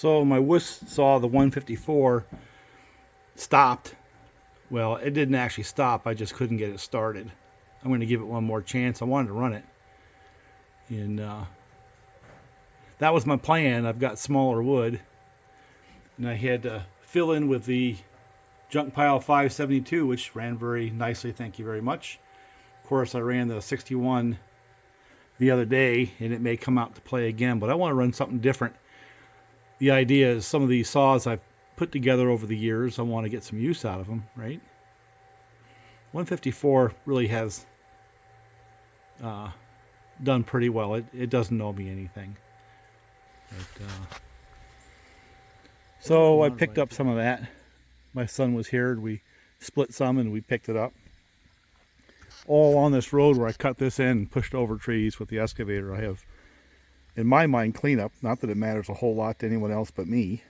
So my whisk saw the 154 stopped. Well, it didn't actually stop. I just couldn't get it started. I'm going to give it one more chance. I wanted to run it. And that was my plan. I've got smaller wood. And I had to fill in with the junk pile 572, which ran very nicely. Thank you very much. Of course, I ran the 61 the other day, and it may come out to play again. But I want to run something different. The idea is some of these saws I've put together over the years, I want to get some use out of them, right? 154 really has done pretty well. It doesn't owe me anything. But, so I picked up some of that. My son was here, and we split some and we picked it up. All on this road where I cut this in and pushed over trees with the excavator, I have, in my mind, cleanup. Not that it matters a whole lot to anyone else but me.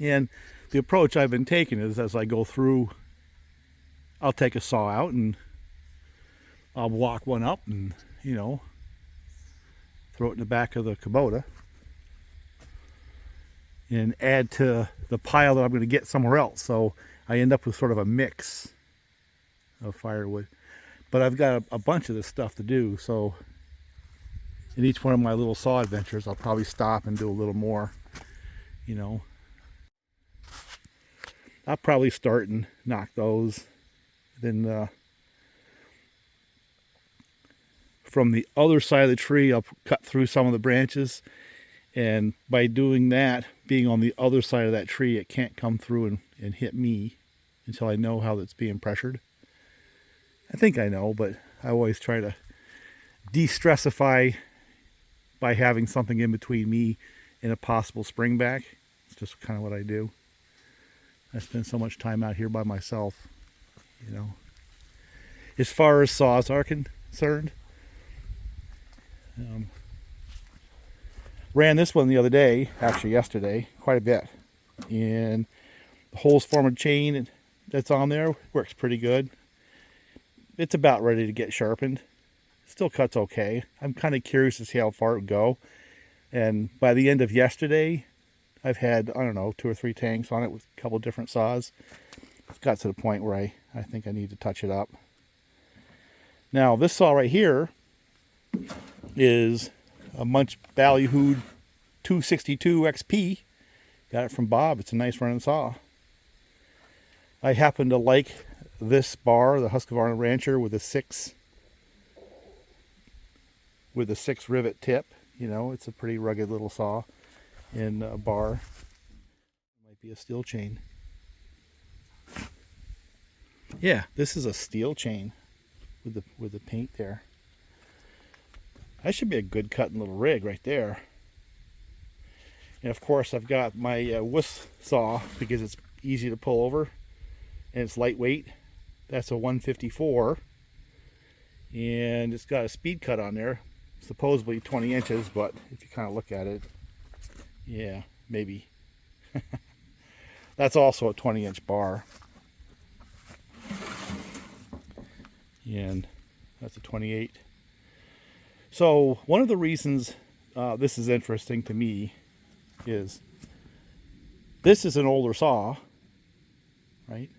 And the approach I've been taking is, as I go through, I'll take a saw out and I'll block one up and, you know, throw it in the back of the Kubota and add to the pile that I'm going to get somewhere else. So I end up with sort of a mix of firewood. But I've got a bunch of this stuff to do, so in each one of my little saw adventures, I'll probably stop and do a little more, you know. I'll probably start and knock those. Then from the other side of the tree, I'll cut through some of the branches. And by doing that, being on the other side of that tree, it can't come through and hit me until I know how that's being pressured. I think I know, but I always try to de-stressify by having something in between me and a possible springback. It's just kind of what I do. I spend so much time out here by myself, you know. As far as saws are concerned, ran this one the other day, actually yesterday, quite a bit. And the holes form a chain that's on there works pretty good. It's about ready to get sharpened. Still cuts okay. I'm kind of curious to see how far it would go. And by the end of yesterday, I've had, I don't know, 2 or 3 tanks on it with a couple of different saws. It's got to the point where I think I need to touch it up. Now, this saw right here is a much ballyhooed 262 XP. Got it from Bob. It's a nice running saw. I happen to like this bar, the Husqvarna Rancher, with a 6 rivet tip. You know, it's a pretty rugged little saw in a bar. Might be a steel chain. Yeah, this is a steel chain with the paint there. That should be a good cutting little rig right there. And of course, I've got my whisk saw because it's easy to pull over and it's lightweight. That's a 154, and it's got a speed cut on there, supposedly 20 inches, but if you kind of look at it, yeah, maybe. That's also a 20-inch bar, and that's a 28. So one of the reasons this is interesting to me is this is an older saw, right?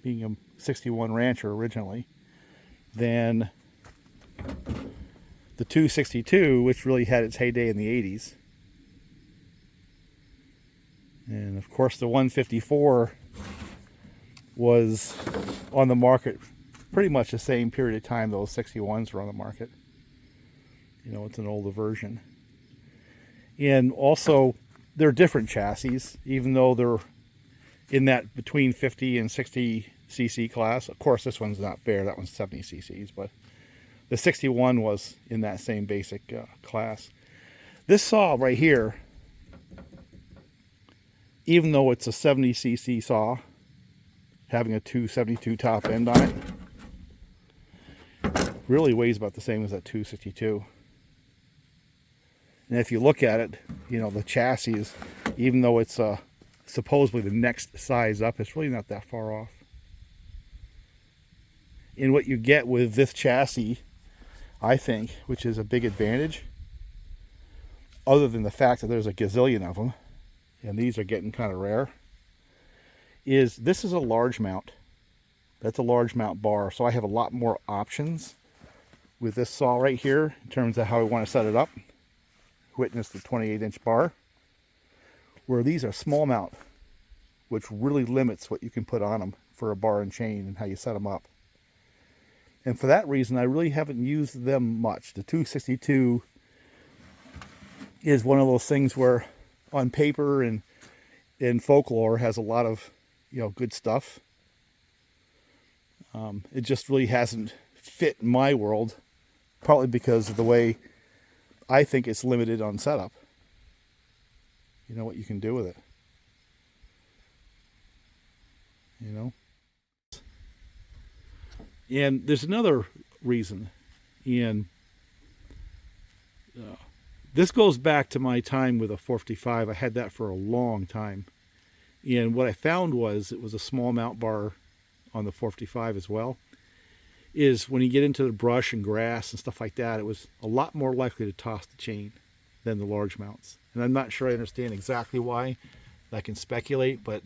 Being a 61 Rancher originally, than the 262, which really had its heyday in the 80s. And of course the 154 was on the market pretty much the same period of time those 61s were on the market. You know, it's an older version. And also, they're different chassis, even though they're in that between 50 and 60 cc class. Of course, this one's not fair. That one's 70 cc's, but the 61 was in that same basic class. This saw right here, even though it's a 70 cc saw, having a 272 top end on it, really weighs about the same as that 262. And if you look at it, you know, the chassis, even though it's supposedly the next size up, it's really not that far off. And what you get with this chassis, I think, which is a big advantage, other than the fact that there's a gazillion of them, and these are getting kind of rare, is this is a large mount. That's a large mount bar, so I have a lot more options with this saw right here in terms of how I want to set it up. Witness the 28-inch bar, where these are small mount, which really limits what you can put on them for a bar and chain and how you set them up. And for that reason, I really haven't used them much. The 262 is one of those things where on paper and in folklore has a lot of, good stuff. It just really hasn't fit in my world, partly because of the way I think it's limited on setup. You know what you can do with it. And there's another reason, and this goes back to my time with a 455. I had that for a long time, and what I found was it was a small mount bar on the 455 as well, is when you get into the brush and grass and stuff like that, it was a lot more likely to toss the chain than the large mounts. And I'm not sure I understand exactly why. I can speculate, but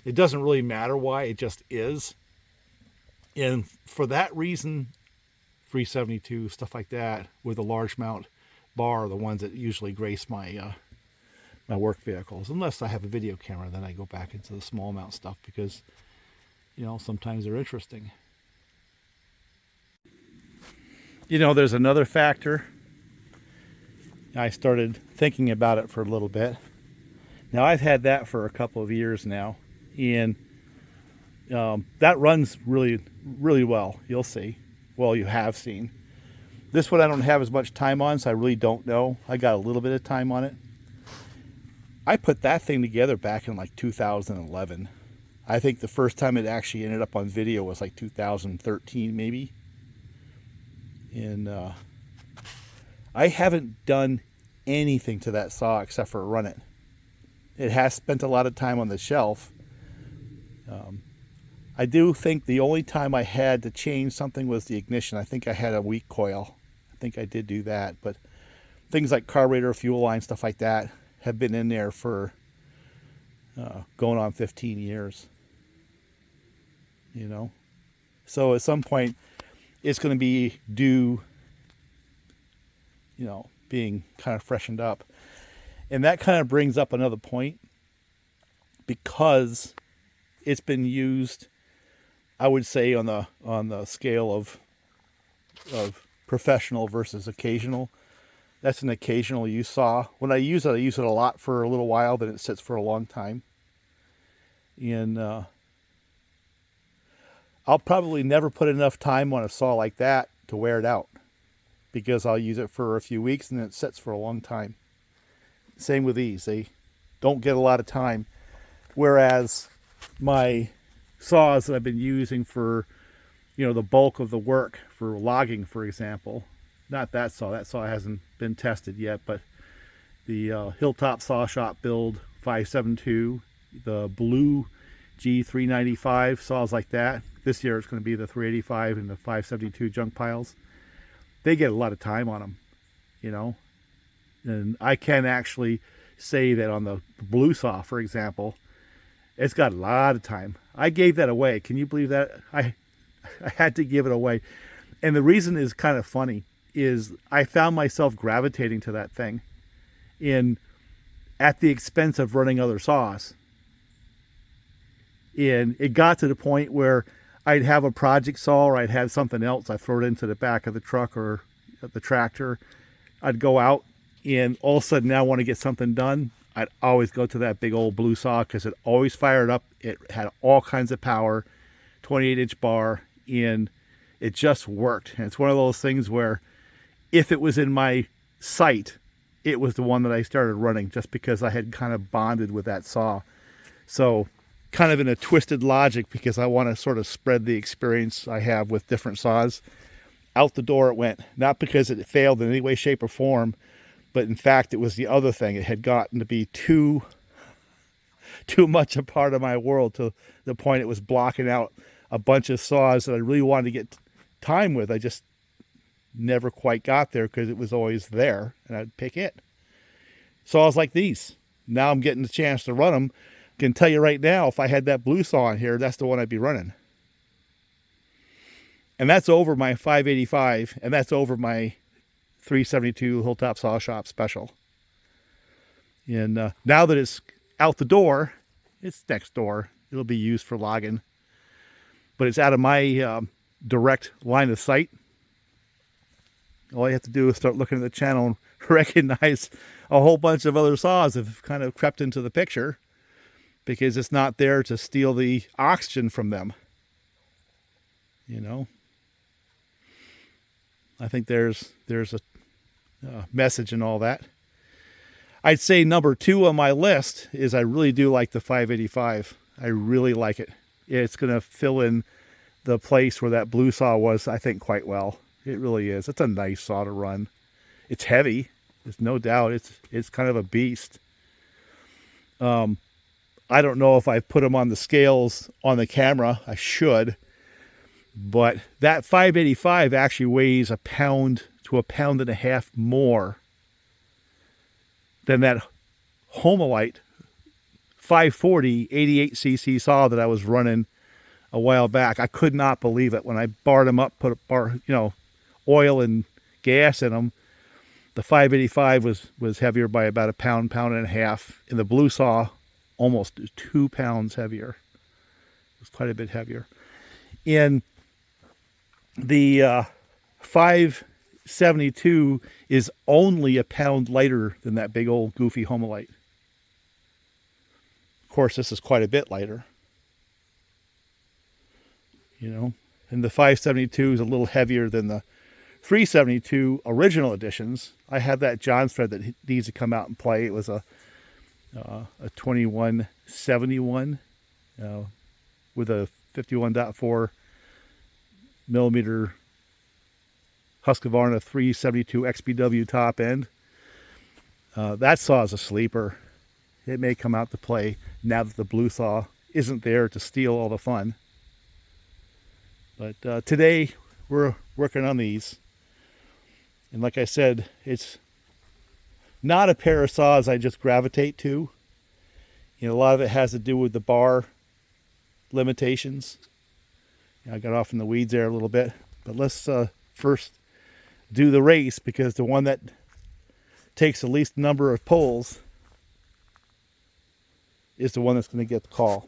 it doesn't really matter why, it just is. And for that reason, 372, stuff like that, with a large mount bar are the ones that usually grace my my work vehicles. Unless I have a video camera, then I go back into the small mount stuff because, sometimes they're interesting. There's another factor. I started thinking about it for a little bit. Now, I've had that for a couple of years now, and that runs really, really well. You'll see. Well, you have seen. This one I don't have as much time on, so I really don't know. I got a little bit of time on it. I put that thing together back in like 2011. I think the first time it actually ended up on video was like 2013 maybe. And I haven't done anything to that saw except for run it. It has spent a lot of time on the shelf. I do think the only time I had to change something was the ignition. I think I had a weak coil. I think I did do that. But things like carburetor, fuel line, stuff like that have been in there for going on 15 years. So at some point it's going to be due, being kind of freshened up. And that kind of brings up another point, because it's been used, I would say, on the scale of professional versus occasional. That's an occasional use saw. When I use it a lot for a little while, then it sits for a long time. And I'll probably never put enough time on a saw like that to wear it out, because I'll use it for a few weeks and then it sits for a long time. Same with these. They don't get a lot of time. Whereas my saws that I've been using for, the bulk of the work, for logging, for example, not that saw hasn't been tested yet, but the Hilltop Saw Shop build 572, the blue G395 saws like that. This year it's going to be the 385 and the 572 junk piles. They get a lot of time on them, and I can actually say that on the blue saw, for example, it's got a lot of time. I gave that away. Can you believe that? I had to give it away. And the reason is kind of funny, is I found myself gravitating to that thing at the expense of running other saws. And it got to the point where I'd have a project saw, or I'd have something else. I throw it into the back of the truck or the tractor. I'd go out, and all of a sudden now I want to get something done. I'd always go to that big old blue saw because it always fired up. It had all kinds of power, 28-inch bar, and it just worked. And it's one of those things where if it was in my sight, it was the one that I started running, just because I had kind of bonded with that saw. So kind of in a twisted logic, because I want to sort of spread the experience I have with different saws. Out the door it went, not because it failed in any way, shape, or form, but in fact it was the other thing. It had gotten to be too much a part of my world, to the point it was blocking out a bunch of saws that I really wanted to get time with. I just never quite got there because it was always there, and I'd pick it. saws like these. Now I'm getting the chance to run them. Can tell you right now, if I had that blue saw in here, that's the one I'd be running. And that's over my 585, and that's over my 372 Hilltop Saw Shop Special. And now that it's out the door, it's next door. It'll be used for logging. But it's out of my direct line of sight. All you have to do is start looking at the channel and recognize a whole bunch of other saws have kind of crept into the picture because it's not there to steal the oxygen from them. You know, I think there's a message in all that. I'd say number 2 on my list is I really do like the 585. I really like it. It's going to fill in the place where that blue saw was, I think, quite well. It really is. It's a nice saw to run. It's heavy. There's no doubt. It's kind of a beast. I don't know if I put them on the scales on the camera. I should. But that 585 actually weighs 1 pound to 1.5 pounds more than that Homelite 540 88cc saw that I was running a while back. I could not believe it when I barred them up, put oil and gas in them. The 585 was heavier by about 1 pound, 1.5 pounds, and the blue saw almost 2 pounds heavier. It was quite a bit heavier. And the 572 is only 1 pound lighter than that big old goofy Homelite. Of course, this is quite a bit lighter. You know, and the 572 is a little heavier than the 372 original editions. I have that John's thread that needs to come out and play. It was a 2171 with a 51.4 millimeter Husqvarna 372 XPW top end. That saw is a sleeper. It may come out to play now that the blue saw isn't there to steal all the fun. But today we're working on these. And like I said, it's not a pair of saws I just gravitate to. You know, a lot of it has to do with the bar limitations. I got off in the weeds there a little bit. But let's first do the race, because the one that takes the least number of pulls is the one that's going to get the call.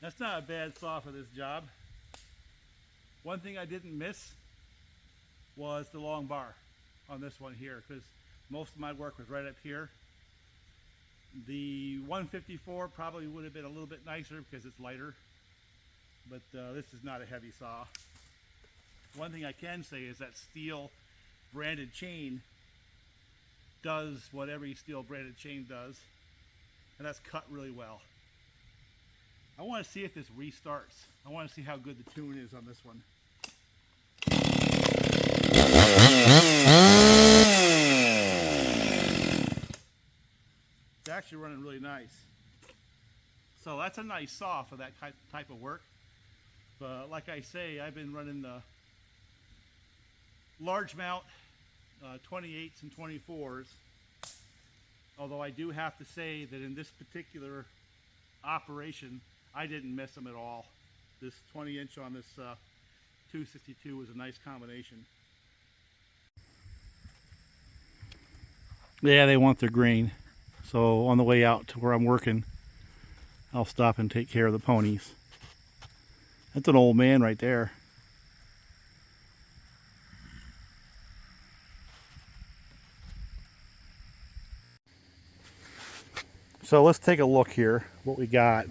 That's not a bad saw for this job. One thing I didn't miss was the long bar on this one here, because most of my work was right up here. The 154 probably would have been a little bit nicer because it's lighter, but this is not a heavy saw. One thing I can say is that steel branded chain does what every steel branded chain does, and that's cut really well. I want to see if this restarts. I want to see how good the tune is on this one. It's actually running really nice. So that's a nice saw for that type of work. But like I say, I've been running the large mount 28s and 24s. Although I do have to say that in this particular operation, I didn't miss them at all. This 20-inch on this 262 was a nice combination. Yeah, they want their grain. So on the way out to where I'm working, I'll stop and take care of the ponies. That's an old man right there. So let's take a look here, what we got.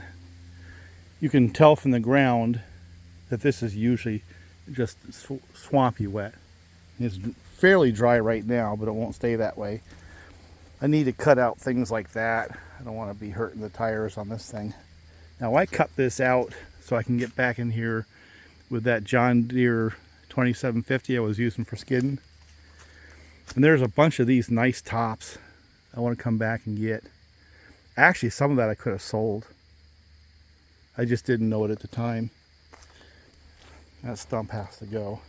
You can tell from the ground that this is usually just swampy wet. It's fairly dry right now, but it won't stay that way. I need to cut out things like that. I don't want to be hurting the tires on this thing. Now I cut this out so I can get back in here with that John Deere 2750 I was using for skidding. And there's a bunch of these nice tops I want to come back and get. Actually, some of that I could have sold. I just didn't know it at the time. That stump has to go.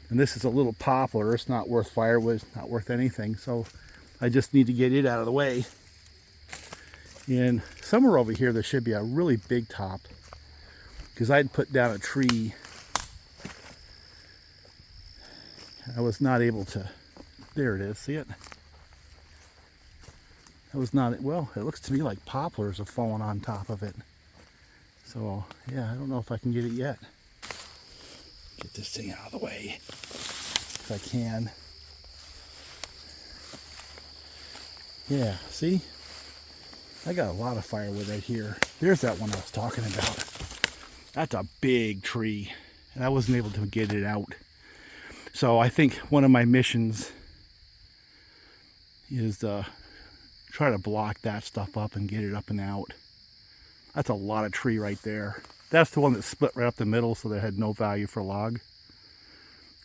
And this is a little poplar. It's not worth firewood, it's not worth anything. So I just need to get it out of the way. And somewhere over here there should be a really big top, because I'd put down a tree. I was not able to. There it is. See it? I was not. Well, it looks to me like poplars have fallen on top of it. So yeah, I don't know if I can get it yet. Get this thing out of the way if I can. Yeah, see? I got a lot of firewood right here. There's that one I was talking about. That's a big tree, and I wasn't able to get it out. So I think one of my missions is try to block that stuff up and get it up and out. That's a lot of tree right there. That's the one that split right up the middle, so they had no value for log.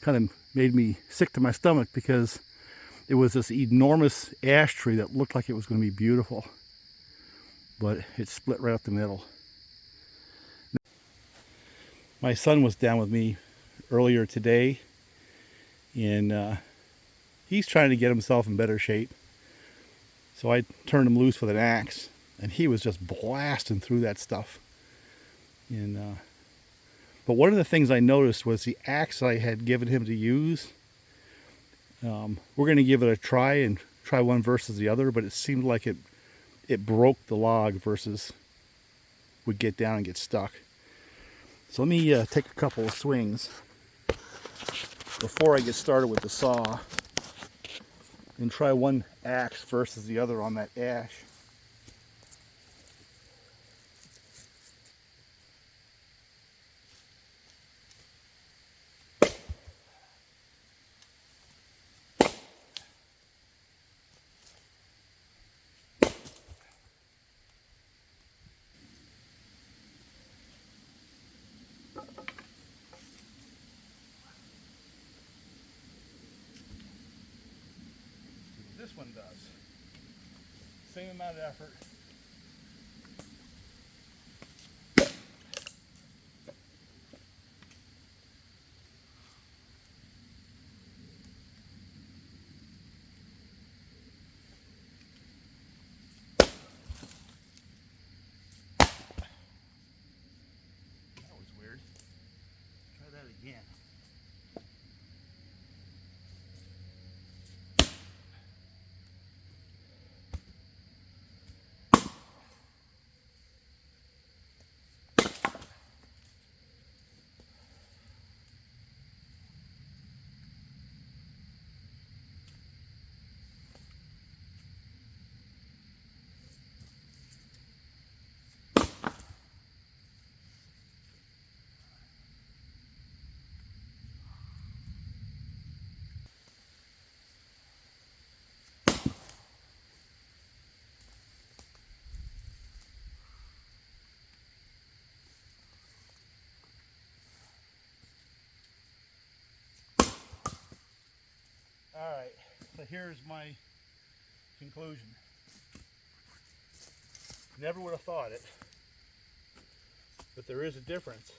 Kind of made me sick to my stomach, because it was this enormous ash tree that looked like it was going to be beautiful, but it split right up the middle. My son was down with me earlier today, and he's trying to get himself in better shape. So I turned him loose with an axe, and he was just blasting through that stuff. And but one of the things I noticed was the axe I had given him to use. We're going to give it a try and try one versus the other, but it seemed like it broke the log versus would get down and get stuck. So let me take a couple of swings before I get started with the saw, and try one axe versus the other on that ash. This one does. Same amount of effort. Alright, so here's my conclusion. Never would have thought it, but there is a difference.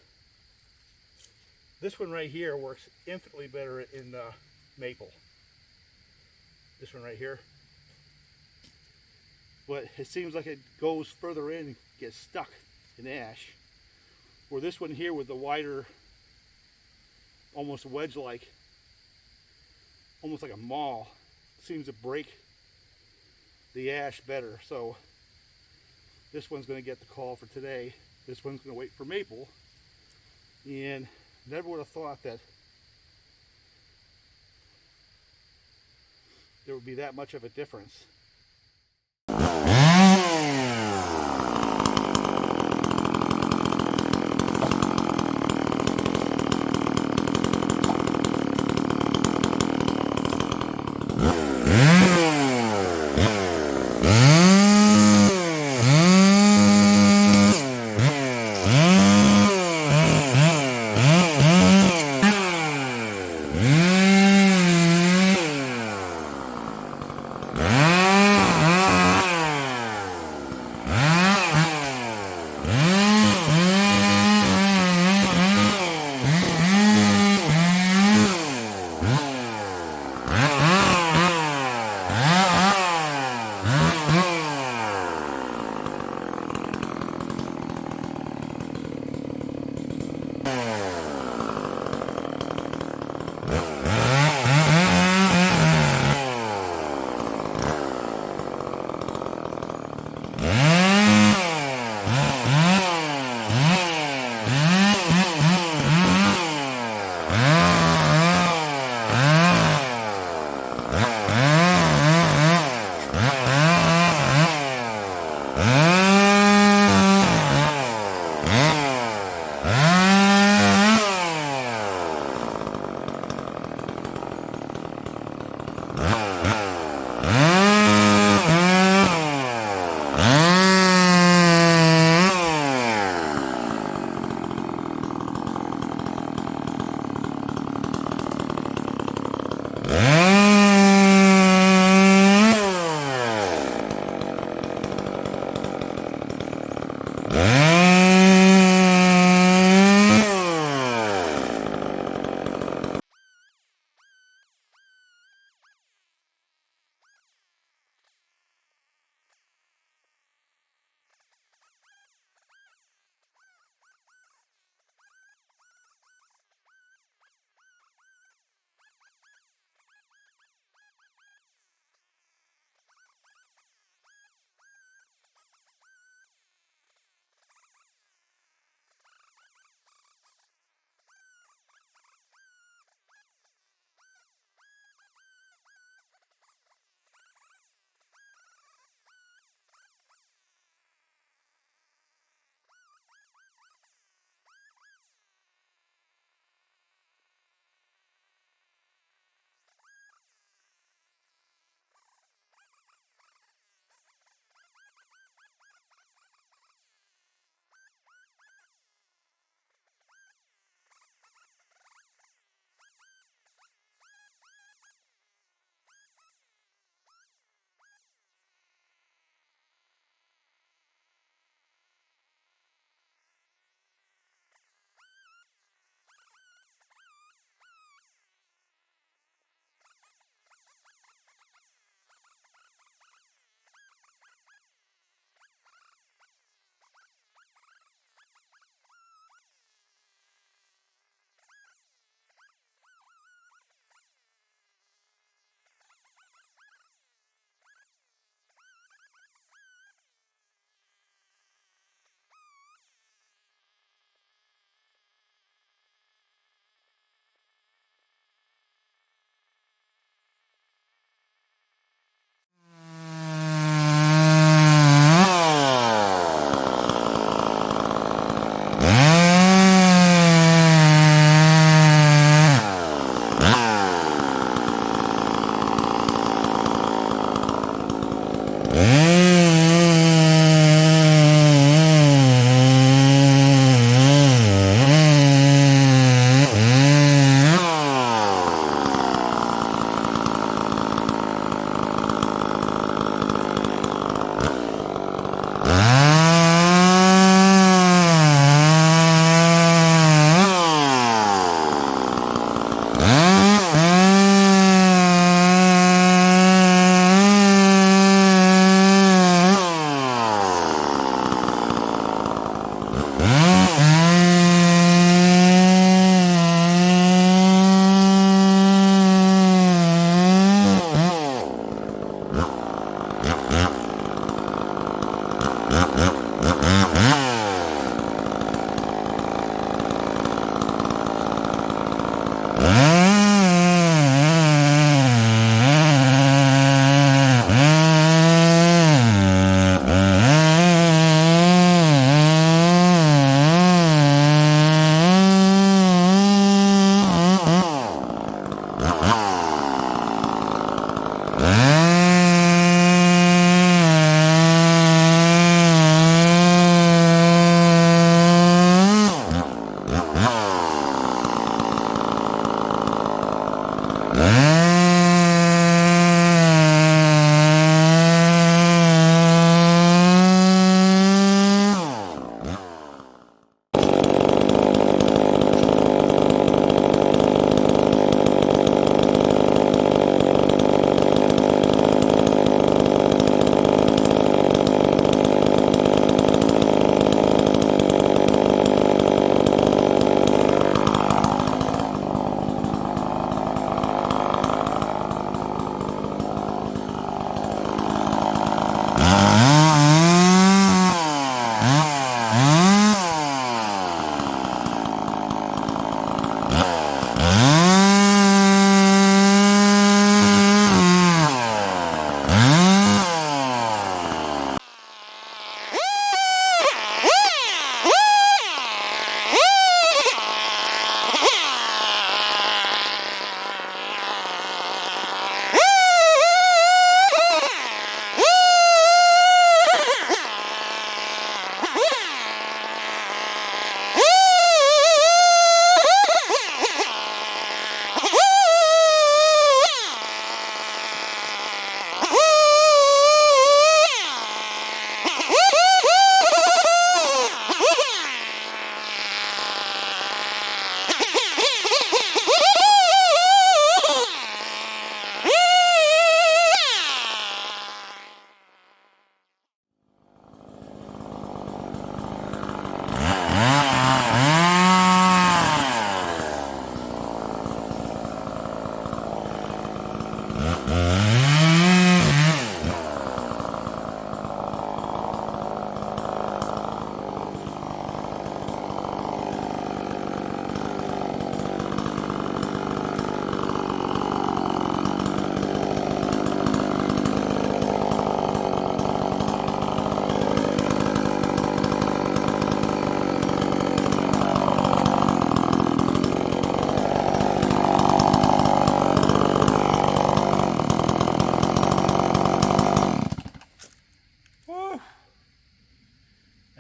This one right here works infinitely better in maple. This one right here. But it seems like it goes further in and gets stuck in ash. Where this one here with the wider, almost wedge-like, almost like a maul, seems to break the ash better. So this one's going to get the call for today. This one's going to wait for maple. And never would have thought that there would be that much of a difference. Ah!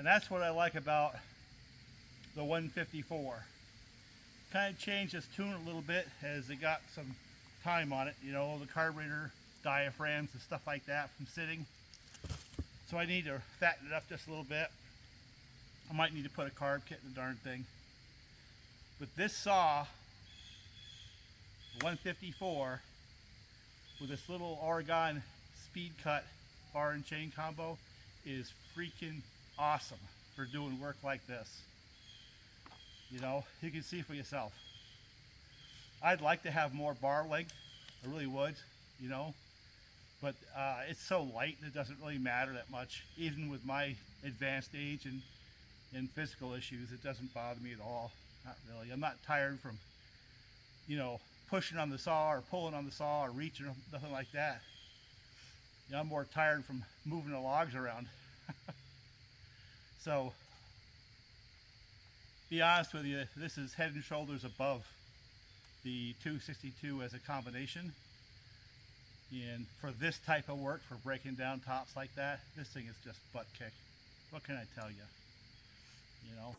And that's what I like about the 154. Kind of changed its tune a little bit as it got some time on it, you know, the carburetor diaphragms and stuff like that from sitting. So I need to fatten it up just a little bit. I might need to put a carb kit in the darn thing. But this saw, the 154, with this little Oregon speed cut bar and chain combo, is freaking awesome for doing work like this. You know, you can see for yourself. I'd like to have more bar length, I really would, you know, but it's so light it doesn't really matter that much. Even with my advanced age and physical issues, it doesn't bother me at all. Not really. I'm not tired from, you know, pushing on the saw or pulling on the saw or reaching, nothing like that. You know, I'm more tired from moving the logs around. So, be honest with you, this is head and shoulders above the 262 as a combination. And for this type of work, for breaking down tops like that, this thing is just butt kick. What can I tell you? You know?